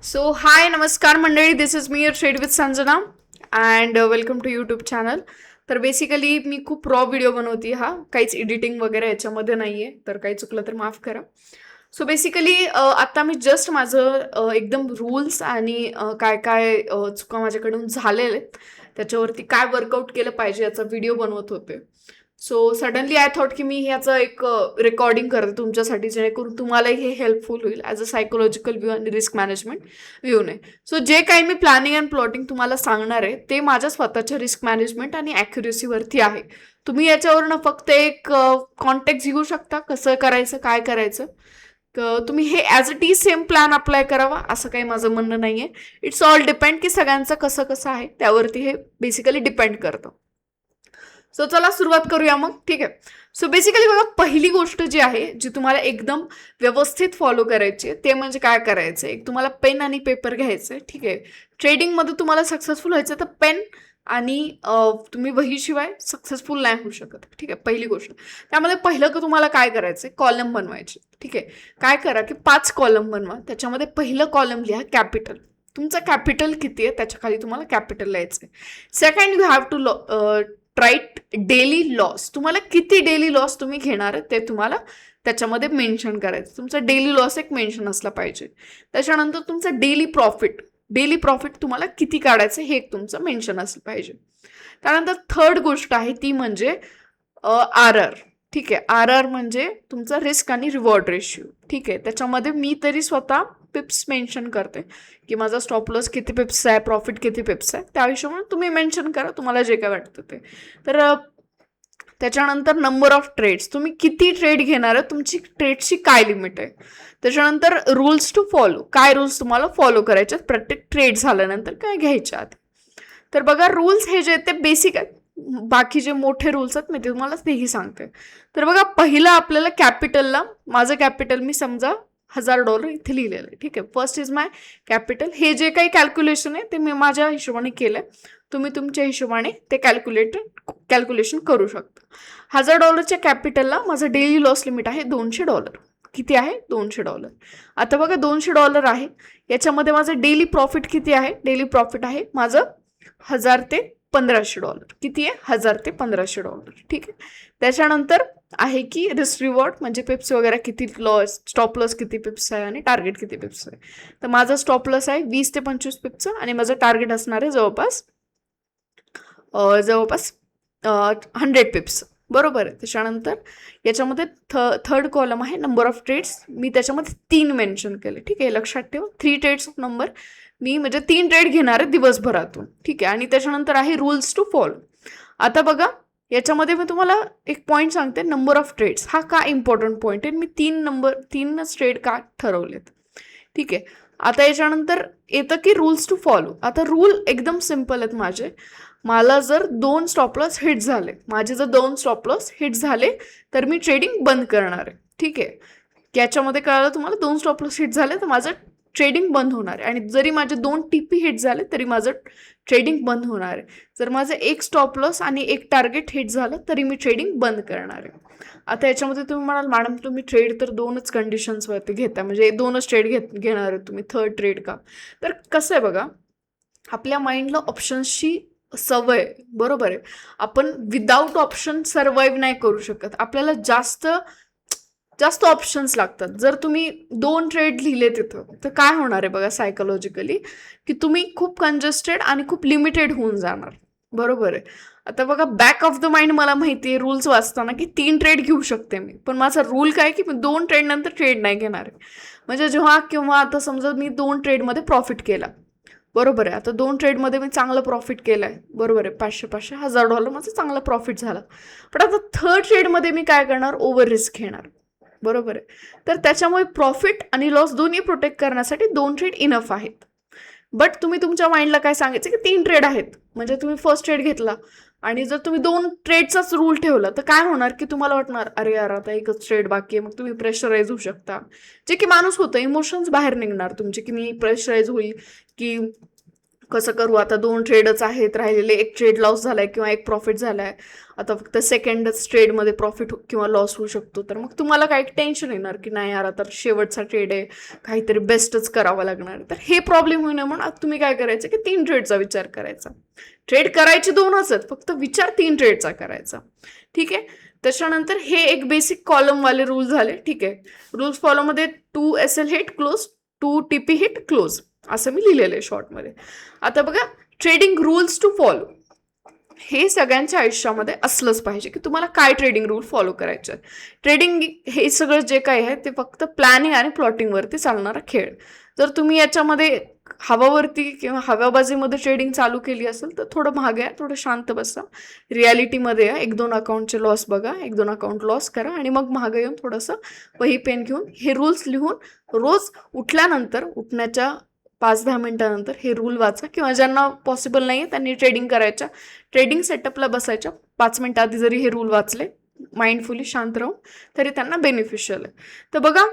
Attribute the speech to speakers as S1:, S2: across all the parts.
S1: So hi नमस्कार मंडळी, this is me your trade with Sanjana and welcome to YouTube channel. तर basically मी खूप रॉ व्हिडिओ बनवते, काहीच एडिटिंग वगैरे याच्यामध्ये नाही आहे, तर काही चुकलं तर माफ करा. सो बेसिकली आता मी जस्ट माझं एकदम रूल्स आणि काय काय चुका माझ्याकडून झालेले त्याच्यावरती काय वर्कआउट केलं पाहिजे याचा व्हिडिओ बनवत होते. सो सडनली आय थॉट की मी ह्याचं एक रेकॉर्डिंग करते तुमच्यासाठी, जेणेकरून तुम्हालाही हे हेल्पफुल होईल ॲज अ सायकोलॉजिकल व्ह्यू आणि रिस्क मॅनेजमेंट व्ह्यूने. सो जे काही मी प्लॅनिंग अँड प्लॉटिंग तुम्हाला सांगणार आहे ते माझ्या स्वतःच्या रिस्क मॅनेजमेंट आणि ॲक्युरेसीवरती आहे. तुम्ही याच्यावरनं फक्त एक कॉन्टेक्ट घेऊ शकता, कसं करायचं काय करायचं. तर तुम्ही हे as a T same plan apply करावा असं काही माझं म्हणणं नाही आहे. इट्स ऑल डिपेंड की सगळ्यांचं कसं कसं आहे, त्यावरती हे बेसिकली डिपेंड करतं. सो चला सुरुवात करूया मग, ठीक आहे. सो बेसिकली बघा, पहिली गोष्ट जी आहे जी तुम्हाला एकदम व्यवस्थित फॉलो करायची आहे ते म्हणजे काय करायचं, एक तुम्हाला पेन आणि पेपर घ्यायचं आहे, ठीक आहे. ट्रेडिंगमध्ये तुम्हाला सक्सेसफुल व्हायचं तर पेन आणि तुम्ही वहीशिवाय सक्सेसफुल नाही होऊ शकत, ठीक आहे. पहिली गोष्ट त्यामध्ये पहिलं का तुम्हाला काय करायचं, कॉलम बनवायचे, ठीक आहे. काय करा की 5 कॉलम बनवा. त्याच्यामध्ये पहिलं कॉलम लिहा कॅपिटल. तुमचं कॅपिटल किती आहे त्याच्या खाली तुम्हाला कॅपिटल लिहायचं आहे. Second, you have to write daily loss. तुम्हाला किती डेली लॉस तुम्ही घेणार आहे ते तुम्हाला त्याच्यामध्ये मेन्शन करायचं. तुमचं डेली लॉस एक मेन्शन असला पाहिजे. त्याच्यानंतर तुमचं डेली प्रॉफिट तुम्हाला किती काढायचं हे एक तुमचं मेन्शन असलं पाहिजे. त्यानंतर थर्ड गोष्ट आहे ती म्हणजे आर आर, ठीक आहे. आर आर म्हणजे तुमचा रिस्क आणि रिवॉर्ड रेशिओ, ठीक आहे. त्याच्यामध्ये मी तरी स्वतः पिप्स मेन्शन करते की माझा स्टॉप लॉस किती पिप्स आहे, प्रॉफिट किती पिप्स आहे, त्या हिशोबाने तुम्ही मेन्शन करा तुम्हाला जे काय वाटतं ते. तर त्याच्यानंतर नंबर ऑफ ट्रेड्स, तुम्ही किती ट्रेड घेणार आहे, तुमची ट्रेडची काय लिमिट आहे. त्याच्यानंतर रूल्स टू फॉलो, काय रूल्स तुम्हाला फॉलो करायचे प्रत्येक ट्रेड झाल्यानंतर काय घ्यायच्या आधी. तर बघा, रूल्स हे जे आहेत ते बेसिक आहेत, बाकी जे मोठे रूल्स आहेत मी ते तुम्हाला तेही सांगते. तर बघा, पहिलं आपल्याला कॅपिटलला, माझं कॅपिटल मी समजा $1000 इथे लिहिलेलं आहे, ठीक आहे. First is my capital. हे जे काही कॅल्क्युलेशन आहे ते मी माझ्या हिशोबाने केलं आहे, तुम्ही तुमच्या हिशोबाने ते कॅल्क्युलेशन करू शकता. $1000च्या कॅपिटलला माझं डेली लॉस लिमिट आहे $200. किती आहे, $200. आता बघा, $200 आहे, याच्यामध्ये माझं डेली प्रॉफिट किती आहे, डेली प्रॉफिट आहे माझं 1000 ते $1500. किती आहे, 1000 ते $1500, ठीक आहे. त्याच्यानंतर आहे की रिस्क रिवॉर्ड, म्हणजे पिप्स वगैरे किती लॉस, स्टॉप लॉस किती पिप्स आहे आणि टार्गेट किती पिप्स आहे. तर माझा स्टॉप लॉस आहे 20 ते 25 पिप्सचं आणि माझं टार्गेट असणार आहे जवळपास 100 पिप्स, बरोबर आहे. त्याच्यानंतर याच्यामध्ये थर्ड कॉलम आहे नंबर ऑफ ट्रेड्स. मी त्याच्यामध्ये 3 मेन्शन केले, ठीक आहे. लक्षात ठेवा, 3 ट्रेड्स ऑफ नंबर. मी म्हणजे 3 ट्रेड घेणार आहे दिवसभरातून, ठीक आहे. आणि त्याच्यानंतर आहे रूल्स टू फॉलो. आता बघा, याच्यामध्ये मी तुम्हाला एक पॉईंट सांगते, नंबर ऑफ ट्रेड्स हा का इम्पॉर्टंट पॉईंट आहे. मी 3 ट्रेड का ठरवलेत, ठीक आहे. आता याच्यानंतर येतं की रूल्स टू फॉलो. आता रूल एकदम सिम्पल आहेत माझे. मला जर 2 स्टॉप लॉस हिट झाले, माझे जर 2 स्टॉप लॉस हिट झाले तर मी ट्रेडिंग बंद करणार आहे, ठीक आहे. याच्यामध्ये कळालं तुम्हाला, 2 स्टॉप लॉस हिट झाले तर माझं ट्रेडिंग बंद होणार आहे. आणि जरी माझे 2 TP हिट झाले तरी माझं ट्रेडिंग बंद होणार आहे. जर माझं 1 स्टॉप लॉस आणि 1 टार्गेट हिट झालं तरी मी ट्रेडिंग बंद करणार आहे. आता याच्यामध्ये तुम्ही म्हणाल, मॅडम तुम्ही ट्रेड तर 2च कंडिशन्सवरती घेता, म्हणजे 2च ट्रेड घेणार आहे तुम्ही, थर्ड ट्रेड का. तर कसं आहे बघा, आपल्या माइंडला ऑप्शन्सची सवय, बरोबर आहे. आपण विदाऊट ऑप्शन सर्वाईव्ह नाही करू शकत, आपल्याला जास्त जास्त ऑप्शन्स लागतात. जर तुम्ही 2 ट्रेड लिहिले तिथं तर काय होणार आहे बघा, सायकोलॉजिकली की तुम्ही खूप कंजेस्टेड आणि खूप लिमिटेड होऊन जाणार, बरोबर आहे. आता बघा, बॅक ऑफ द माइंड मला माहिती आहे रूल्स वाचताना की 3 ट्रेड घेऊ शकते मी, पण माझा रूल काय की मी 2 ट्रेड नंतर ट्रेड नाही घेणार आहे. म्हणजे जेव्हा किंवा आता समजा मी 2 ट्रेडमध्ये प्रॉफिट केला, बरोबर आहे. आता 2 ट्रेडमध्ये मी चांगलं प्रॉफिट केलं आहे, बरोबर आहे. 500 $1000 माझं चांगला प्रॉफिट झाला. पण आता थर्ड ट्रेडमध्ये मी काय करणार, ओव्हर रिस्क घेणार, बरोबर आहे. तर त्याच्यामुळे प्रॉफिट आणि लॉस दोन्ही प्रोटेक्ट करण्यासाठी 2 ट्रेड इनफ आहेत. बट तुम्ही तुमच्या माइंडला काय सांगायचं की 3 ट्रेड आहेत, म्हणजे तुम्ही फर्स्ट ट्रेड घेतला आणि जर तुम्ही 2 ट्रेडचाच रूल ठेवला तर काय होणार की तुम्हाला वाटणार, अरे यार आता एकच ट्रेड बाकी आहे. मग तुम्ही प्रेशराईज होऊ शकता, जे की माणूस होतं, इमोशन्स बाहेर निघणार तुमचे की मी प्रेशराईज होईल की कसं करू आता, 2 ट्रेडच आहेत राहिलेले, एक ट्रेड लॉस झालाय किंवा एक प्रॉफिट झालाय, आता फक्त सेकंडच ट्रेडमध्ये प्रॉफिट किंवा लॉस होऊ शकतो. तर मग तुम्हाला काही टेन्शन येणार की नाही यार आता शेवटचा ट्रेड आहे, काहीतरी बेस्टच करावं लागणार. तर हे प्रॉब्लेम होऊ नये म्हणून तुम्ही काय करायचं की 3 ट्रेडचा विचार करायचा. ट्रेड करायचे 2च आहेत, फक्त विचार 3 ट्रेडचा करायचा. ठीक आहे. त्याच्यानंतर हे एक बेसिक कॉलमवाले रूल झाले. ठीक आहे. रूल्स फॉलोमध्ये 2 SL hit close, 2 TP hit close असं मी लिहिलेलं आहे शॉर्टमध्ये. आता बघा, ट्रेडिंग रूल्स टू फॉलो हे सगळ्यांच्या आयुष्यामध्ये असलंच पाहिजे की तुम्हाला काय ट्रेडिंग रूल फॉलो करायचे. ट्रेडिंग हे सगळं जे काही आहे ते फक्त प्लॅनिंग आणि प्लॉटिंगवरती चालणारा खेळ. जर तुम्ही याच्यामध्ये हवावरती किंवा हव्याबाजीमध्ये ट्रेडिंग चालू केली असेल तर थोडं महाग आहे, थोडं शांत बसा, रियालिटीमध्ये या, 1-2 अकाउंटचे लॉस बघा, 1-2 अकाउंट लॉस करा आणि मग महाग येऊन थोडंसं वही पेन घेऊन हे रूल्स लिहून रोज उठल्यानंतर, उठण्याच्या 5-10 मिनिटानंतर हे रूल वाचा. किंवा ज्यांना पॉसिबल नाही आहे त्यांनी ट्रेडिंग करायच्या, ट्रेडिंग सेटअपला बसायच्या 5 मिनिटं आधी जरी हे रूल वाचले माइंडफुली शांत राहून तरी त्यांना बेनिफिशियल आहे. तर बघा,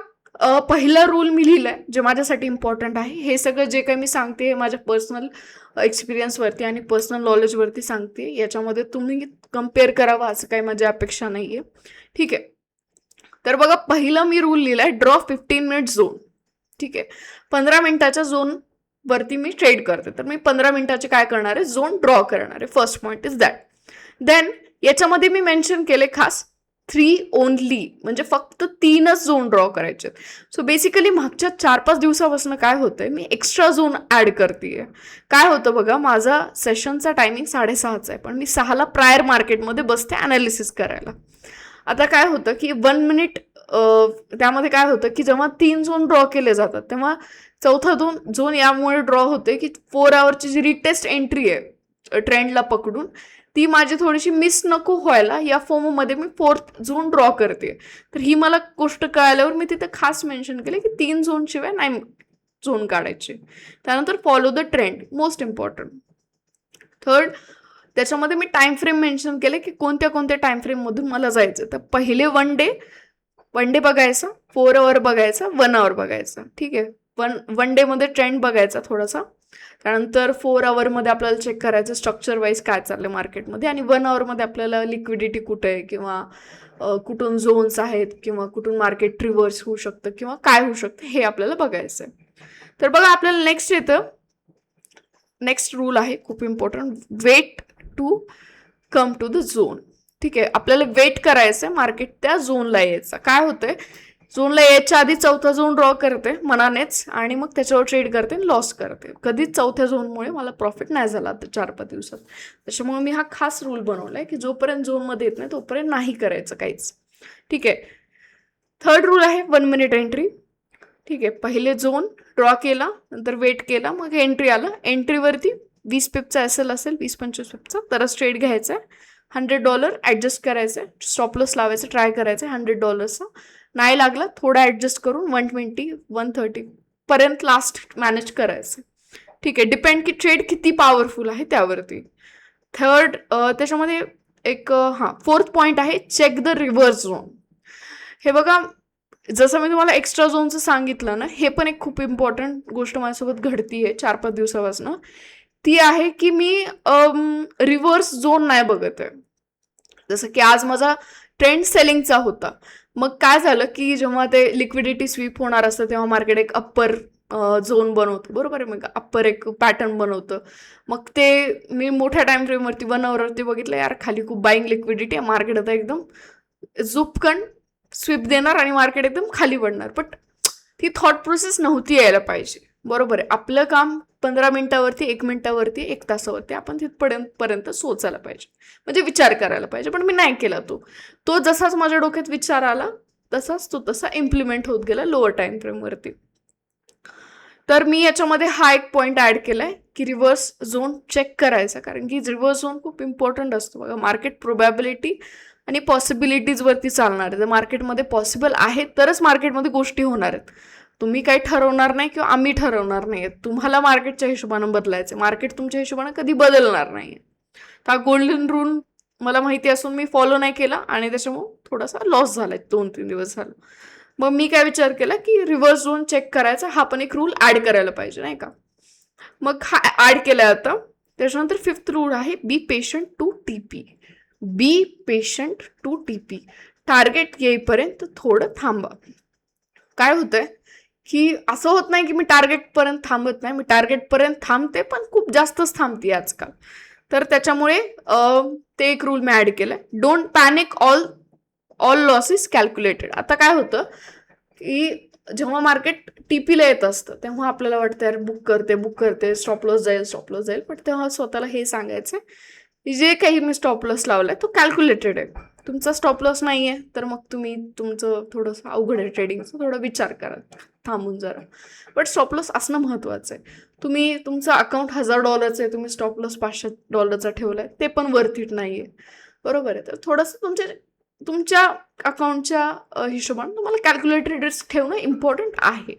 S1: पहिला रूल मी लिहिलाय जे माझ्यासाठी इम्पॉर्टंट आहे. हे सगळं जे काही मी सांगते हे माझ्या पर्सनल एक्सपिरियन्सवरती आणि पर्सनल नॉलेजवरती सांगते. याच्यामध्ये तुम्ही कम्पेअर करावं असं काही माझी अपेक्षा नाही आहे. ठीक आहे. तर बघा, पहिलं मी रूल लिहिलाय, ड्रॉ 15 मिनिट झोन. ठीक आहे. 15 मिनिटाच्या झोन वरती मी ट्रेड करते, तर मी 15 मिनिटाचे काय करणार आहे, झोन ड्रॉ करणार आहे. First point is that. Then याच्यामध्ये मी मेन्शन केले खास 3 ओनली, म्हणजे फक्त 3च झोन ड्रॉ करायचे. सो बेसिकली मागच्या 4-5 दिवसापासून काय होतंय, मी एक्स्ट्रा झोन ॲड करते. काय होतं बघा, माझा सेशनचा टायमिंग 6:30 आहे, पण मी 6ला प्रायर मार्केटमध्ये बसते ॲनालिसिस करायला. आता काय होतं की 1 मिनिट त्यामध्ये काय होतं की जेव्हा 3 झोन ड्रॉ केले जातात तेव्हा चौथा झोन यामुळे ड्रॉ होते की 4 आवरची जी रिटेस्ट एंट्री आहे ट्रेंडला पकडून ती माझी थोडीशी मिस नको व्हायला या फोमोमध्ये मी 4th झोन ड्रॉ करते. तर ही मला गोष्ट कळाल्यावर मी तिथे खास मेन्शन केले की 3 झोन शिवाय नाही झोन काढायचे. त्यानंतर follow the trend, most important. Third, त्याच्यामध्ये मी टाइम फ्रेम मेन्शन केले की कोणत्या कोणत्या टाइम फ्रेममधून मला जायचं. तर पहिले 1 डे बघायचा, 4 आवर बघायचा, 1 आवर बघायचा. ठीक आहे. वन डेमध्ये ट्रेंड बघायचा थोडासा, त्यानंतर 4 आवरमध्ये आपल्याला चेक करायचं स्ट्रक्चर वाईज काय चाललं मार्केटमध्ये, आणि 1 आवरमध्ये आपल्याला लिक्विडिटी कुठे आहे किंवा कुठून झोन्स आहेत किंवा कुठून मार्केट रिव्हर्स होऊ शकतं किंवा काय होऊ शकतं हे आपल्याला बघायचं आहे. तर बघा, आपल्याला नेक्स्ट येतं, नेक्स्ट रूल आहे खूप important, wait to come to the zone. ठीक आहे. आपल्याला वेट करायचं आहे मार्केट त्या झोनला यायचा. काय होतंय, झोनला यायच्या आधी 4था झोन ड्रॉ करते मनानेच आणि मग त्याच्यावर ट्रेड करते, लॉस करते. कधीच 4थ्या झोनमुळे मला प्रॉफिट नाही झाला 4-5 दिवसात. त्याच्यामुळे मी हा खास रूल बनवलाय की जोपर्यंत झोनमध्ये येत नाही तोपर्यंत नाही करायचं काहीच. ठीक आहे. थर्ड रूल आहे 1 मिनिट एंट्री. ठीक आहे. पहिले झोन ड्रॉ केला, नंतर वेट केला, मग एंट्री आला. एंट्रीवरती 20 पिपचा असेल 20-25 पिपचा तरच ट्रेड घ्यायचा आहे. $100 ॲडजस्ट करायचं आहे, स्टॉप लॉस लावायचं, ट्राय करायचं आहे $100चा. नाही लागला थोडा ॲडजस्ट करून 120-130 पर्यंत लास्ट मॅनेज करायचं. ठीक आहे. डिपेंड की ट्रेड किती पॉवरफुल आहे त्यावरती. थर्ड, त्याच्यामध्ये एक 4th पॉईंट आहे, चेक द रिव्हर्स झोन. हे बघा, जसं मी तुम्हाला एक्स्ट्रा झोनचं सांगितलं ना, हे पण एक खूप इम्पॉर्टंट गोष्ट माझ्यासोबत घडती आहे 4-5 दिवसापासून. ती आहे की मी रिव्हर्स झोन नाही बघत आहे. जसं की आज माझा ट्रेंड सेलिंगचा होता, मग काय झालं की जेव्हा ते लिक्विडिटी स्वीप होणार असतं तेव्हा मार्केट एक अप्पर झोन बनवतो, बरोबर आहे, मग अप्पर एक पॅटर्न बनवतं. मग ते मी मोठ्या टाइम फ्रेमवरती 1 आवरवरती बघितलं, यार खाली खूप बाईंग लिक्विडिटी आहे, मार्केट आता एकदम झुपकन स्वीप देणार आणि मार्केट एकदम खाली पडणार. बट ती थॉट प्रोसेस नव्हती यायला पाहिजे, बरोबर आहे. आपलं काम 15 मिनिटावरती, 1 मिनिटावरती, 1 तासावरती आपण तिथपर्यंत सोचायला पाहिजे, म्हणजे विचार करायला पाहिजे. पण मी नाही केला. तो जसाच माझ्या डोक्यात विचार आला तसाच तो तसा इम्प्लिमेंट होत गेला लोअर टाइम फ्रेमवरती. तर मी याच्यामध्ये हा एक पॉईंट ॲड केलाय की रिव्हर्स झोन चेक करायचा, कारण की रिव्हर्स झोन खूप इम्पॉर्टंट असतो. बघा, मार्केट प्रोबॅबिलिटी आणि पॉसिबिलिटीजवरती चालणार आहे. जर मार्केटमध्ये पॉसिबल आहे तरच मार्केटमध्ये गोष्टी होणार आहेत. तुम्ही काही ठरवणार नाही किंवा आम्ही ठरवणार नाही. तुम्हाला मार्केटच्या हिशोबानं बदलायचं, मार्केट तुमच्या हिशोबानं कधी बदलणार नाही. हा गोल्डन रूल मला माहिती असून मी फॉलो नाही केला आणि त्याच्यामुळे थोडासा लॉस झाला 2-3 दिवस झाला. मग मी काय विचार केला की रिव्हर्स झोन चेक करायचा, हा पण एक रूल ॲड करायला पाहिजे, नाही का. मग हा ॲड केला आता. त्याच्यानंतर 5th रूल आहे be patient to TP. Be patient to TP. Target येईपर्यंत थोडं थांबा. काय होतंय की असं होत नाही की मी टार्गेटपर्यंत थांबत नाही, मी टार्गेटपर्यंत थांबते पण खूप जास्तच थांबते आजकाल. तर त्याच्यामुळे ते एक रूल मी ॲड केलं, don't panic, all losses calculated. आता काय होतं की जेव्हा मार्केट TPला येत असतं तेव्हा आपल्याला वाटतं यार बुक करते स्टॉप लॉस जाईल, पण तेव्हा स्वतःला हे सांगायचं की जे काही मी स्टॉप लॉस लावलाय तो कॅल्क्युलेटेड आहे. तुमचा स्टॉप लॉस नाही आहे तर मग तुम्ही तुमचं थोडंसं अवघड आहे ट्रेडिंगचं, थोडा विचार करा थांबून जरा. बट स्टॉप लॉस असणं महत्त्वाचं आहे. तुम्ही तुमचं अकाउंट $1000 आहे, तुम्ही स्टॉप लॉस $500 ठेवलाय, ते पण वर्थ इट नाही आहे. बरोबर आहे. तर थोडंसं तुमच्या अकाउंटच्या हिशोबाने तुम्हाला कॅल्क्युलेटेड रिस्क ठेवणं इम्पॉर्टंट आहे.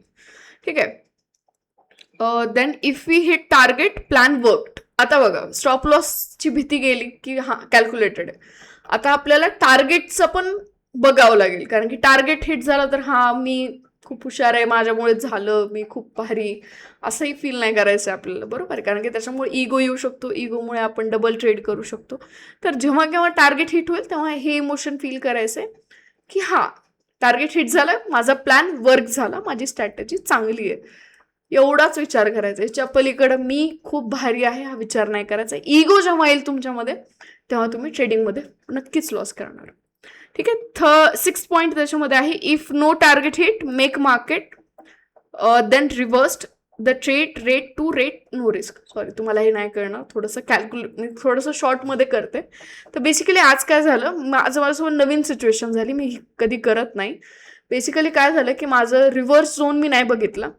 S1: ठीक आहे. Then if we hit target plan worked. आता बघा स्टॉप लॉसची भीती गेली की हां कॅल्क्युलेटेड आहे. आता आपल्याला टार्गेटचं पण बघावं लागेल, कारण की टार्गेट हिट झालं तर हां मी खूप हुशार आहे, माझ्यामुळे झालं, मी खूप भारी, असंही फील नाही करायचं आहे आपल्याला. बरोबर आहे. कारण की त्याच्यामुळे इगो येऊ शकतो, इगोमुळे आपण डबल ट्रेड करू शकतो. तर जेव्हा केव्हा टार्गेट हिट होईल तेव्हा हे इमोशन फील करायचं आहे की हां टार्गेट हिट झालं, माझा प्लॅन वर्क झाला, माझी स्ट्रॅटेजी चांगली आहे, एवढाच विचार करायचा. याच्या पलीकडं मी खूप भारी आहे हा विचार नाही करायचा. इगो जेव्हा येईल तुमच्यामध्ये तेव्हा तुम्ही ट्रेडिंगमध्ये नक्कीच लॉस करणार. ठीक आहे. 6th पॉईंट त्याच्यामध्ये आहे if no target hit make market then reversed the trade rate to rate no risk. Sorry तुम्हाला हे नाही कळणार, थोडंसं शॉर्टमध्ये करते. तर बेसिकली आज काय झालं, माझ्यासोबत नवीन सिच्युएशन झाली, मी कधी करत नाही. बेसिकली काय झालं की माझं रिव्हर्स झोन मी नाही बघितला,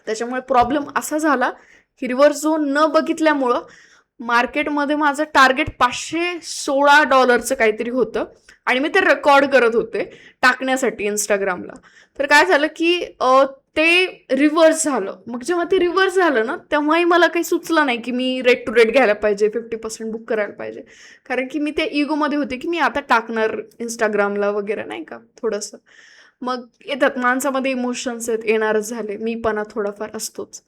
S1: त्याच्यामुळे प्रॉब्लेम असा झाला की रिव्हर्स झोन न बघितल्यामुळं मार्केटमध्ये माझं टार्गेट $516 काहीतरी होतं आणि मी ते रेकॉर्ड करत होते टाकण्यासाठी इंस्टाग्रामला. तर काय झालं की ते रिव्हर्स झालं. मग जेव्हा ते रिव्हर्स झालं ना तेव्हाही मला काही सुचलं नाही की मी रेट टू रेट घ्यायला पाहिजे, 50% बुक करायला पाहिजे, कारण की मी ते इगोमध्ये होते की मी आता टाकणार इंस्टाग्रामला वगैरे, नाही का थोडंसं. मग येतात माणसामध्ये इमोशन्स येणारच झाले, मी पण थोडाफार असतोच.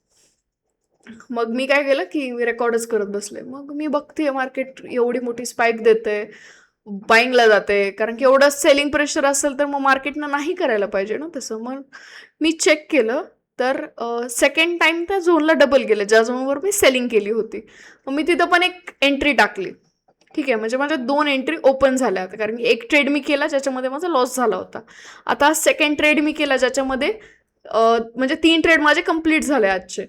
S1: मग मी काय केलं की मी रेकॉर्डच करत बसले. मग मी बघते मार्केट एवढी मोठी स्पाईक देते, बाईंगला जाते, कारण की एवढं सेलिंग प्रेशर असेल तर मग मार्केटनं नाही करायला पाहिजे ना तसं. मग मी चेक केलं तर सेकंड टाइम त्या झोनला डबल गेलं ज्या झोनवर मी सेलिंग केली होती. मग मी तिथं पण एक एंट्री टाकली. ठीक आहे. म्हणजे माझ्या 2 एंट्री ओपन झाल्या होत्या, कारण की एक ट्रेड मी केला ज्याच्यामध्ये माझा लॉस झाला होता. आता सेकंड ट्रेड मी केला ज्याच्यामध्ये म्हणजे 3 ट्रेड माझे कंप्लीट झाले आजचे.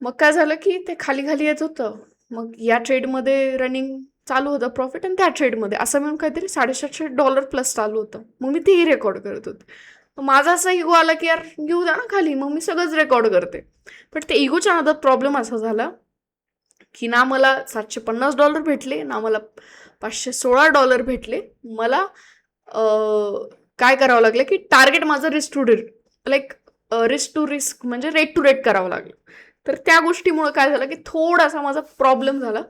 S1: मग काय झालं की ते खाली खाली येत होतं. मग या ट्रेडमध्ये रनिंग चालू होतं प्रॉफिट आणि त्या ट्रेडमध्ये असं मिळून काहीतरी $750 प्लस चालू होतं. मग मी तेही रेकॉर्ड करत होते. मग माझा असा इगो आला की यार घेऊ द्या ना खाली, मग मी सगळंच रेकॉर्ड करते. पण ते इगोच्या नादात प्रॉब्लेम असा झाला की ना मला $750 भेटले, ना मला $516 भेटले. मला काय करावं लागलं की टार्गेट माझं रिस्क टू रिस्क म्हणजे रेट टू रेट करावं लागलं. तर त्या गोष्टीमुळे काय झालं की थोडासा माझा प्रॉब्लेम झाला.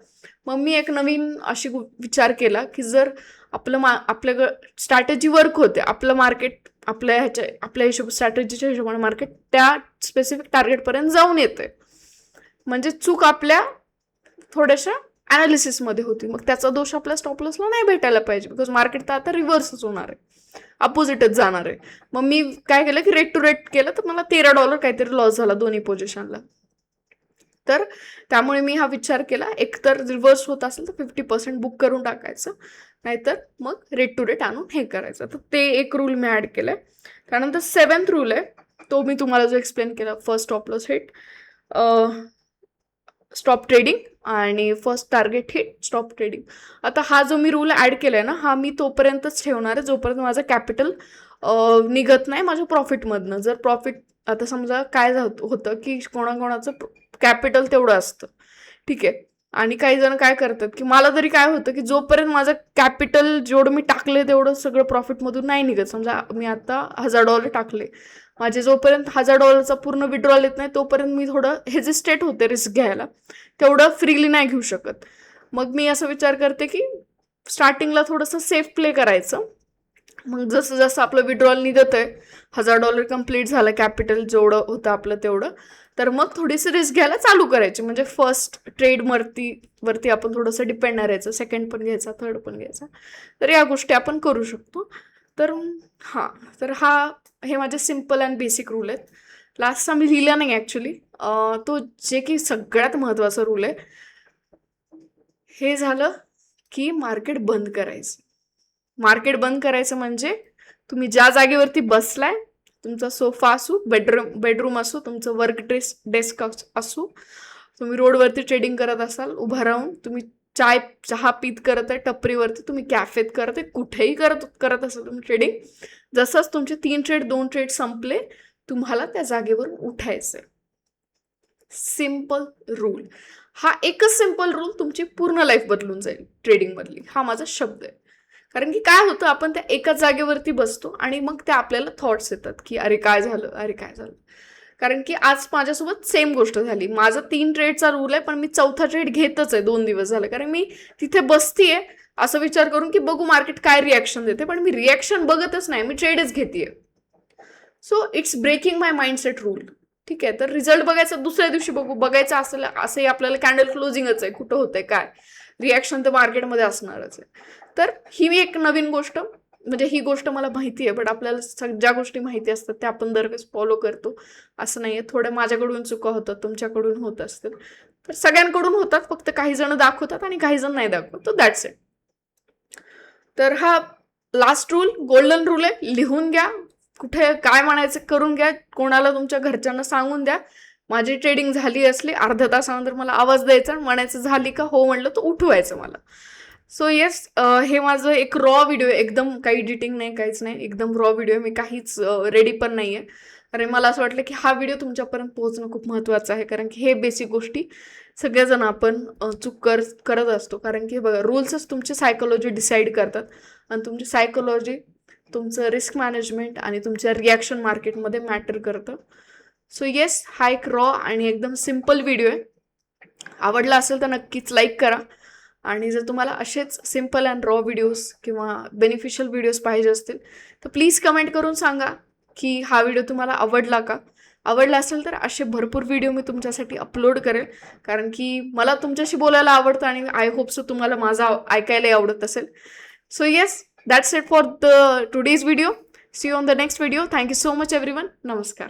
S1: मग मी एक नवीन अशी विचार केला की जर आपल्या स्ट्रॅटेजी वर्क होते, आपलं मार्केट आपल्या स्ट्रॅटेजीच्या हिशोबाने मार्केट त्या स्पेसिफिक टार्गेटपर्यंत जाऊन येते, म्हणजे चूक आपल्या थोड्याशा ॲनालिसिसमध्ये होती. मग त्याचा दोष आपल्या स्टॉप लॉसला नाही भेटायला पाहिजे, बिकॉज मार्केट तर आता रिव्हर्सच होणार आहे, अपोजिटच जाणार आहे. मग मी काय केलं की रेट टू रेट केलं तर मला $13 काहीतरी लॉस झाला दोन्ही पोझिशनला. तर त्यामुळे मी हा विचार केला, एकतर रिव्हर्स होत असेल तर 50% बुक करून टाकायचं, नाहीतर मग रेट टू रेट आणून हे करायचं. तर ते एक रूल मी ॲड केलं आहे. त्यानंतर 7th रूल आहे, तो मी तुम्हाला जो एक्सप्लेन केला, first stop loss hit stop trading आणि first target hit stop trading. आता हा जो मी रूल ॲड केला आहे ना, हा मी तोपर्यंतच ठेवणार आहे जोपर्यंत माझं कॅपिटल निघत नाही माझ्या प्रॉफिटमधनं. जर प्रॉफिट आता समजा काय होतं की कोणाकोणाचं कॅपिटल तेवढं असतं, ठीक आहे, आणि काही जण काय करतात की मला तरी काय होतं की जोपर्यंत माझं कॅपिटल जेवढं मी टाकले तेवढं सगळं प्रॉफिटमधून नाही निघत. समजा मी आता $1000 टाकले, माझे जोपर्यंत $1000 पूर्ण विड्रॉल येत नाही तोपर्यंत मी थोडं हेजिस्टेट होते रिस्क घ्यायला, तेवढं फ्रीली नाही घेऊ शकत. मग मी असं विचार करते की स्टार्टिंगला थोडंसं सेफ प्ले करायचं, मग जसं जसं आपलं विड्रॉल निघत आहे, $1000 कम्प्लीट झालं, कॅपिटल जेवढं होतं आपलं तेवढं, तर मग थोडीशी रिस्क घ्यायला चालू करायची. म्हणजे फर्स्ट वरती आपण थोडंसं डिपेंड राहायचं, सेकंड पण घ्यायचा, थर्ड पण घ्यायचा. तर या गोष्टी आपण करू शकतो. तर हां, तर हे माझे सिम्पल अँड बेसिक रूल आहेत. लास्टचा मी लिहिला नाही ॲक्च्युली, तो जे की सगळ्यात महत्त्वाचा रूल आहे. हे झालं की मार्केट बंद करायचं. मार्केट बंद करायचं म्हणजे तुम्ही ज्या जागेवरती बसलाय, तुमचा सोफा असू, बेडरूम असू, तुमचं वर्क डेस्क असू, तुम्ही रोडवरती ट्रेडिंग करत असाल उभा राहून, तुम्ही चहा पीत करत आहे टपरीवरती, तुम्ही कॅफेत करत आहे, कुठेही करत असाल तुम्ही ट्रेडिंग, जसंच तुमचे 2 ट्रेड संपले, तुम्हाला त्या जागेवर उठायचंय. Simple rule. हा एकच सिम्पल रूल तुमची पूर्ण लाईफ बदलून जाईल ट्रेडिंगमधली. हा माझा शब्द आहे. कारण की काय होतं, आपण त्या एकाच जागेवरती बसतो आणि मग त्या आपल्याला थॉट्स येतात की अरे काय झालं. कारण की आज माझ्यासोबत सेम गोष्ट झाली. माझा 3 ट्रेडचा रूल आहे, पण मी 4था ट्रेड घेतच आहे 2 दिवस झाले. कारण मी तिथे बसतीये असं विचार करून की बघू मार्केट काय रिॲक्शन देते, पण मी रिॲक्शन बघतच नाही, मी ट्रेडच घेतेय. So it's breaking my mindset rule. ठीक आहे, तर रिझल्ट बघायचा दुसऱ्या दिवशी बघायचं असेल, असंही आपल्याला कॅन्डल क्लोजिंगच आहे, कुठं होतंय काय रिॲक्शन तर मार्केटमध्ये असणारच आहे. तर ही एक नवीन गोष्ट, म्हणजे ही गोष्ट मला माहिती आहे, बट आपल्याला ज्या गोष्टी माहिती असतात त्या आपण दरवेळेस फॉलो करतो असं नाहीये. थोड्या माझ्याकडून चुका होतात, तुमच्याकडून होत असतील, तर सगळ्यांकडून होतात, फक्त काही जण दाखवतात आणि काही जण नाही दाखवत. तो दॅट्स इट. तर हा लास्ट रूल गोल्डन रूल आहे, लिहून घ्या. कुठे काय म्हणायचं करून घ्या, कोणाला तुमच्या घरच्यांना सांगून द्या. माझी ट्रेडिंग झाली असली अर्धा तासानंतर मला आवाज द्यायचा, म्हणायचं झाली का, हो म्हणलं तर उठवायचं मला. सो येस, हे माझं एक रॉ व्हिडिओ, एकदम काही एडिटिंग नाही, काहीच नाही, एकदम रॉ व्हिडिओ. मी काहीच रेडी पण नाही आहे. कारण मला असं वाटलं की हा व्हिडिओ तुमच्यापर्यंत पोहोचणं खूप महत्त्वाचं आहे. कारण की हे बेसिक गोष्टी सगळेजण आपण चूक करत असतो. कारण की बघा, रूल्सच तुमची सायकोलॉजी डिसाईड करतात आणि तुमची सायकोलॉजी तुमचं रिस्क मॅनेजमेंट आणि तुमच्या रिॲक्शन मार्केटमध्ये मॅटर करतं. सो येस, हा एक रॉ आणि एकदम सिम्पल व्हिडिओ आहे. आवडला असेल तर नक्कीच लाईक करा. आणि जर तुम्हाला असेच सिम्पल अँड रॉ व्हिडिओज किंवा बेनिफिशियल व्हिडिओज पाहिजे असतील तर प्लीज कमेंट करून सांगा की हा व्हिडिओ तुम्हाला आवडला का. आवडला असेल तर असे भरपूर व्हिडिओ मी तुमच्यासाठी अपलोड करेल. कारण की मला तुमच्याशी बोलायला आवडतं आणि आय होप सो तुम्हाला माझा ऐकायलाही आवडत असेल. So yes, that's it for the today's video. See you on the next video. Thank you so much everyone. नमस्कार.